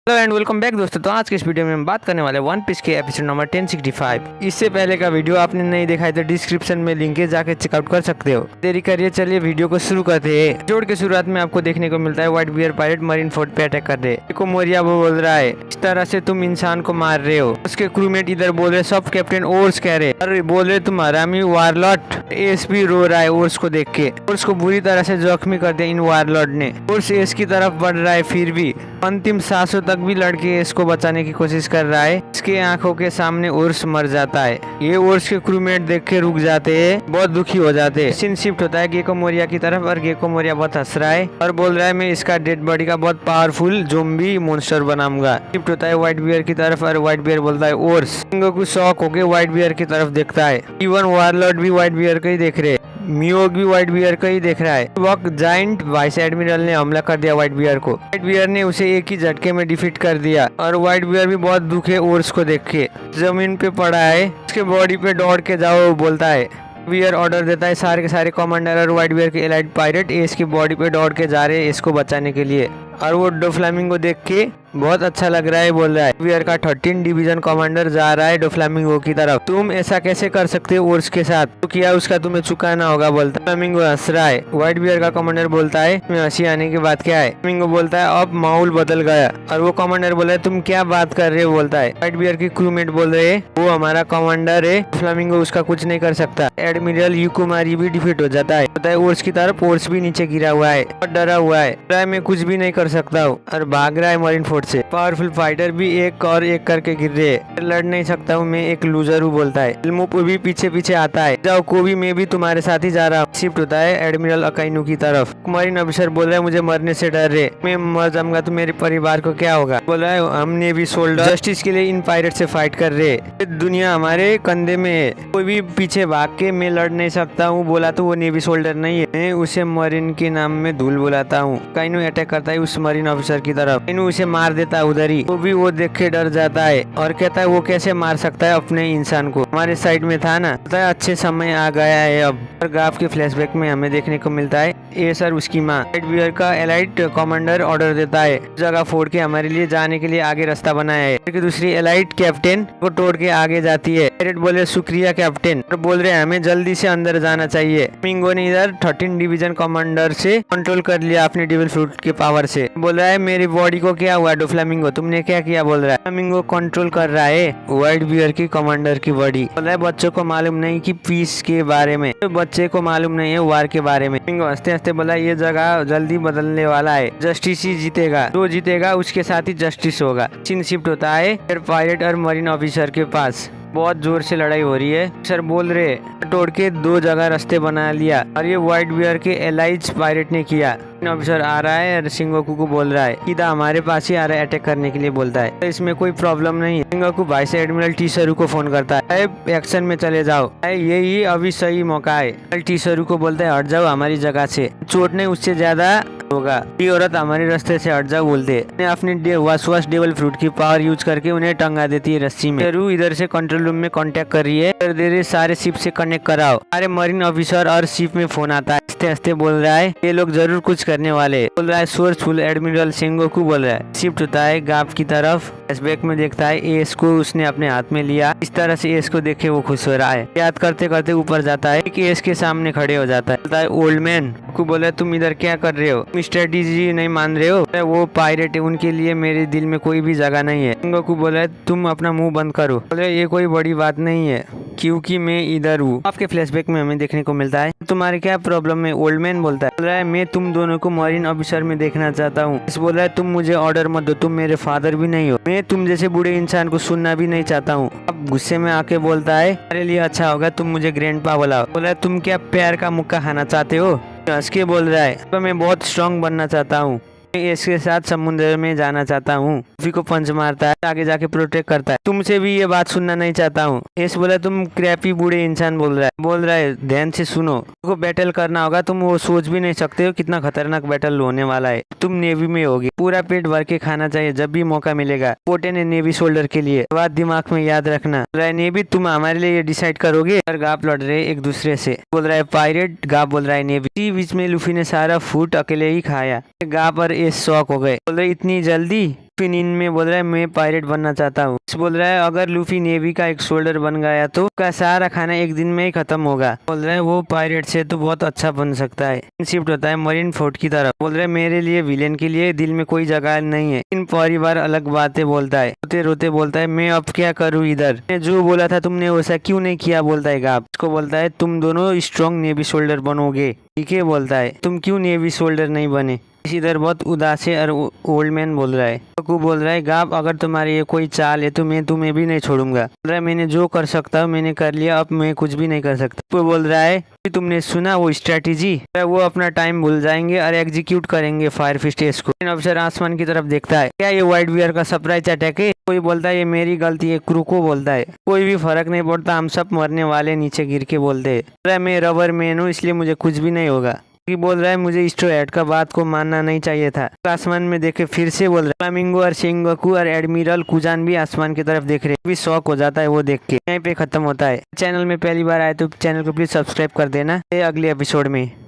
Hello and welcome back दोस्तों। तो आज के इस वीडियो में हम बात करने वाले वन पीस के एपिसोड नंबर 1065। इससे पहले का वीडियो आपने नहीं देखा है तो डिस्क्रिप्शन में लिंक है, जाके चेकआउट कर सकते हो। देरी करिए, चलिए वीडियो को शुरू करते हैं। एपिसोड के शुरुआत में आपको देखने को मिलता है Whitebeard pirate marine fort पे अटैक कर रहे। देखो मोरिया वो बोल रहा है इस तरह से तुम इंसान को मार रहे हो। उसके क्रूमेट इधर बोल रहे, सब कैप्टन ओर्स कह रहे, अरे बोल रहे तुम हरामी वारलॉट। एस भी रो रहा है ओर्स को देख के। ओर्स को बुरी तरह से जख्मी कर दिया इन वारलॉट ने। ओर्स एस की तरफ बढ़ रहा है, फिर भी अंतिम सांसों तक भी लड़के इसको बचाने की कोशिश कर रहा है। इसके आंखों के सामने ओर्स मर जाता है। ये ओर्स के क्रूमेट देख के रुक जाते हैं, बहुत दुखी हो जाते हैं। सीन शिफ्ट होता है गेको मोरिया की तरफ और गेको मोरिया बहुत हंस रहा है और बोल रहा है मैं इसका डेड बॉडी का बहुत पावरफुल ज़ॉम्बी मॉन्स्टर बनाऊंगा। शिफ्ट होता है व्हाइट बियर की तरफ और व्हाइट बियर बोलता है ओर्स। को शौक होके व्हाइट बियर की तरफ देखता है। इवन वारलॉर्ड भी व्हाइट बियर को ही देख रहे, मियोग भी व्हाइट बियर को ही देख रहा है। वक्त जाइंट वाइस एडमिरल ने हमला कर दिया व्हाइट बियर को। व्हाइट बियर ने उसे एक ही झटके में डिफीट कर दिया और व्हाइट बियर भी बहुत दुखे ओर्स को देख के जमीन पे पड़ा है। उसके बॉडी पे दौड़ के जाओ बोलता है। बियर ऑर्डर देता है, सारे के सारे कमांडर और व्हाइट बियर के एलाइड पायरेट एस की बॉडी पे दौड़ के जा रहे हैं इसको बचाने के लिए। और वो डोफ्लामिंगो देख के बहुत अच्छा लग रहा है, बोल रहा है बियर का 13 डिवीजन कमांडर जा रहा है डोफ्लामिंगो की तरफ। तुम ऐसा कैसे कर सकते हो ओर्स के साथ, तो किया उसका तुम्हें चुकाना होगा बोलता है। फ्लामिंगो हंस रहा है। व्हाइट बियर का कमांडर बोलता है मैं हंसी आने की बात क्या है। फ्लामिंगो बोलता है अब माहौल बदल गया। और वो कमांडर बोला है तुम क्या बात कर रहे हो बोलता है। व्हाइट बियर की क्रूमेट बोल रहे है वो हमारा कमांडर है, फ्लामिंगो उसका कुछ नहीं कर सकता। एडमिरल युकुमारी भी डिफीट हो जाता है ओर्स की तरफ। ओर्स भी नीचे गिरा हुआ है और डरा हुआ है, मैं कुछ भी नहीं कर सकता हूँ और भाग रहा है मरीन फोर्ट से। पावरफुल फाइटर भी एक और एक करके गिर रहे हैं। लड़ नहीं सकता हूँ, मैं एक लूजर हूँ बोलता है। इल्मुपु भी पीछे पीछे आता है, जाओ कोबी मैं भी तुम्हारे साथ ही जा रहा हूँ। शिफ्ट होता है एडमिरल अकाइनू की तरफ। मरीन ऑफिसर बोल रहा है मुझे मरने से डर रहे, मैं मर जाऊंगा तो मेरे परिवार को क्या होगा। बोल रहा है हम नेवी सोल्जर जस्टिस के लिए इन पायरेट से फाइट कर रहे, दुनिया हमारे कंधे में है, कोई भी पीछे भाग के मैं लड़ नहीं सकता हूँ बोला तो वो नेवी सोल्जर नहीं है, मैं उसे मरीन के नाम में धूल बुलाता हूँ। काइनू अटैक करता है उस मरीन ऑफिसर की तरफ। काइनू उसे मार देता है उधर ही। वो भी वो देख के डर जाता है और कहता है वो कैसे मार सकता है अपने इंसान को, हमारे साइड में था ना। कहता है अच्छे समय आ गया है अब। और गाफ के फ्लैशबैक में हमें देखने को मिलता है ए सर उसकी माँ। व्हाइट बियर का एलाइट कमांडर ऑर्डर देता है जगह फोड़ के हमारे लिए जाने के लिए आगे रास्ता बनाया है। कि दूसरी एलाइट कैप्टन को तोड़ के आगे जाती है। पायरेट बोले शुक्रिया कैप्टन, और बोल रहे हमें जल्दी से अंदर जाना चाहिए। मिंगो ने इधर 13 डिवीजन कमांडर से कंट्रोल कर लिया अपने डेविल फ्रूट के पावर से। बोल रहा है मेरी बॉडी को क्या हुआ डोफ्लामिंगो, तुमने क्या किया बोल रहा है। फ्लामिंगो कंट्रोल कर रहा है व्हाइट बियर की कमांडर की बॉडी। बोल रहा है बच्चों को मालूम नहीं कि पीस के बारे में, तो बच्चे को मालूम नहीं है वार के बारे में। फ्लामिंगो हंसते हंसते बोला ये जगह जल्दी बदलने वाला है, जस्टिस ही जीतेगा, जो जीतेगा उसके साथ ही जस्टिस होगा। सीन शिफ्ट होता है पायरेट और मरीन ऑफिसर के पास। बहुत जोर से लड़ाई हो रही है। सर बोल रहे तोड़ के दो जगह रास्ते बना लिया और ये व्हाइट बियर के एलाइज पायरेट ने किया। ऑफिसर आ रहा है और सिंगोकू को बोल रहा है सीधा हमारे पास ही आ रहा है अटैक करने के लिए बोलता है। तो इसमें कोई प्रॉब्लम नहीं है। सिंगोकू वाइस एडमिरल टीसरू को फोन करता है एक्शन में चले जाओ, यही अभी सही मौका है। टीसरू को बोलता है हट जाओ हमारी जगह से, चोट नहीं उससे ज्यादा होगा, ये औरत हमारे रास्ते से हट जाओ बोलते। अपनी वासवास डेवल फ्रूट की पावर यूज करके उन्हें टंगा देती है रस्सी में। रू इधर से कंट्रोल रूम में कांटेक्ट कर रही है, देर सारे शिप से कनेक्ट कराओ। सारे मरीन ऑफिसर और शिप में फोन आता है। हंसते हंसते बोल रहा है ये लोग जरूर कुछ करने वाले, बोल रहा है सोर्सफुल एडमिरल सिंगोकू बोल रहा है। शिफ्ट होता है गाफ की तरफ। फ्लैशबैक में देखता है एस को उसने अपने हाथ में लिया। इस तरह से एस को देखे वो खुश हो रहा है। याद करते करते ऊपर जाता है कि एस के सामने खड़े हो जाता है। बोलता है ओल्ड मैन को बोला तुम इधर क्या कर रहे हो, तुम स्ट्रेटेजी नहीं मान रहे हो, वो पायरेट है उनके लिए मेरे दिल में कोई भी जगह नहीं है। सिंगोकू बोला तुम अपना मुंह बंद करो। बोले ये कोई बड़ी बात नहीं है क्योंकि मैं इधर हूँ। आपके फ्लैशबैक में हमें देखने को मिलता है तुम्हारे क्या प्रॉब्लम है ओल्ड मैन बोलता है। बोल रहा है मैं तुम दोनों को मरीन ऑफिसर में देखना चाहता हूँ। बोल रहा है तुम मुझे ऑर्डर मत दो, तुम मेरे फादर भी नहीं हो, मैं तुम जैसे बूढ़े इंसान को सुनना भी नहीं चाहता हूँ। अब गुस्से में आके बोलता है मेरे लिए अच्छा होगा तुम मुझे ग्रैंडपा बुलाओ। बोला है तुम क्या प्यार का मुक्का खाना चाहते हो, हंस के बोल रहा है तो मैं बहुत स्ट्रांग बनना चाहता हूँ, मैं इसके साथ समुद्र में जाना चाहता हूँ। लूफी को पंच मारता है, आगे जाके प्रोटेक्ट करता है। तुमसे भी ये बात सुनना नहीं चाहता हूँ। एस बोला तुम क्रैपी बूढ़े इंसान बोल रहा है ध्यान से सुनो, तुमको बैटल करना होगा, तुम वो सोच भी नहीं सकते हो कितना खतरनाक बैटल होने वाला है। तुम नेवी में होगी, पूरा पेट भर के खाना चाहिए जब भी मौका मिलेगा। पोटे ने नेवी शोल्डर के लिए बात दिमाग में याद रखना। बोल रहा है नेवी तुम हमारे लिए डिसाइड करोगे। और गाप लड़ रहे एक दूसरे से। बोल रहा है पायरेट, गाप बोल रहा है नेवी। बीच में लूफी ने सारा फूड अकेले ही खाया। गाप और ये शॉक हो गए, बोल रहे इतनी जल्दी। लूफी नींद में बोल रहा है मैं पायरेट बनना चाहता हूँ। बोल रहा है अगर लूफी नेवी का एक शोल्डर बन गया तो उसका सारा खाना एक दिन में ही खत्म होगा। बोल रहा है वो पायरेट से तो बहुत अच्छा बन सकता है। शिफ्ट होता है मरीन फोर्ट की तरफ। बोल रहा है मेरे लिए विलेन के लिए दिल में कोई जगह नहीं है। इन परिवार अलग बातें बोलता है, रोते रोते बोलता है मैं अब क्या करूँ इधर, मैं जो बोला था तुमने वैसा क्यों नहीं किया। बोलता है गाब। उसको बोलता है तुम दोनों स्ट्रॉन्ग नेवी शोल्डर बनोगे, ठीक है। बोलता है तुम क्यों नेवी शोल्डर नहीं बने। इधर बहुत उदास है और ओल्ड मैन बोल रहा है। ककू बोल रहा है गाब अगर तुम्हारी ये कोई चाल है तो मैं तुम्हें भी नहीं छोड़ूंगा। बोल रहा है मैंने जो कर सकता हूँ मैंने कर लिया, अब मैं कुछ भी नहीं कर सकता। वो बोल रहा है कि तुमने सुना वो स्ट्रेटेजी, वो अपना टाइम भूल जाएंगे और एग्जीक्यूट करेंगे फायर फिस्ट को। अफसर आसमान की तरफ देखता है, क्या ये व्हाइट बियर का सरप्राइज अटैक है। कोई बोलता है ये मेरी गलती है। क्रूको बोलता है कोई भी फर्क नहीं पड़ता, हम सब मरने वाले नीचे गिर के। बोलते है मैं रबर मैन हूँ इसलिए मुझे कुछ भी नहीं होगा। बोल रहा है मुझे स्ट्रो हेड का बात को मानना नहीं चाहिए था। आसमान में देखे फिर से बोल रहा है। फ्लामिंगो और शेंगोकू और एडमिरल कुजान भी आसमान की तरफ देख रहे हैं। भी शौक हो जाता है वो देख के। यहीं पे खत्म होता है। चैनल में पहली बार आए तो चैनल को प्लीज सब्सक्राइब कर देना। अगले एपिसोड में।